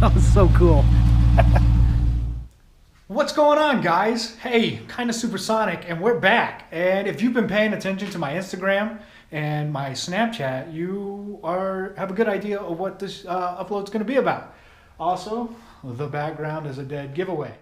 That was so cool. What's going on, guys? Hey, kind of supersonic, and we're back. And if you've been paying attention to my Instagram and my Snapchat, you have a good idea of what this upload's going to be about. Also, the background is a dead giveaway.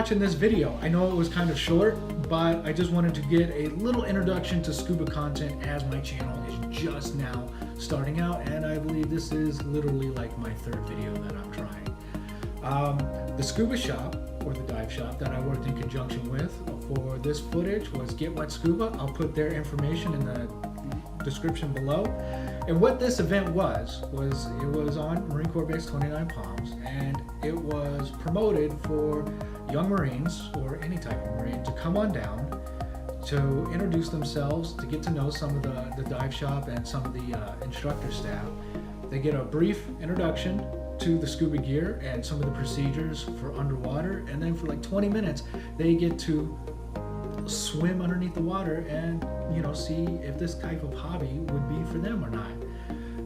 watching this video. I know it was kind of short, but I just wanted to get a little introduction to scuba content as my channel is just now starting out, and I believe this is literally like my third video that I'm trying. The scuba shop, or the dive shop that I worked in conjunction with for this footage was Get Wet Scuba. I'll put their information in the description below. And what this event was it was on Marine Corps Base 29 Palms, and it was promoted for young Marines, or any type of Marine, to come on down to introduce themselves, to get to know some of the dive shop and some of the instructor staff. They get a brief introduction to the scuba gear and some of the procedures for underwater, and then for like 20 minutes they get to swim underneath the water and see if this type of hobby would be for them or not.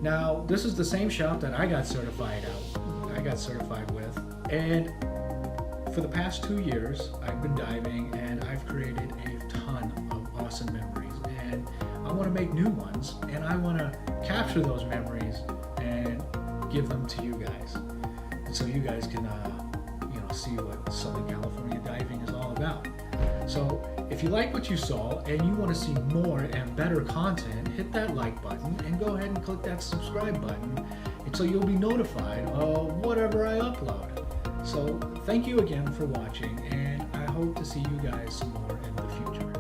Now, this is the same shop that I got certified with, and for the past 2 years I've been diving and I've created a ton of awesome memories, and I want to make new ones, and I want to capture those memories and give them to you guys, and so you guys can see what Southern California diving is all about. So if you like what you saw and you want to see more and better content, hit that like button and go ahead and click that subscribe button, and so you'll be notified of whatever I upload. So thank you again for watching, and I hope to see you guys some more in the future.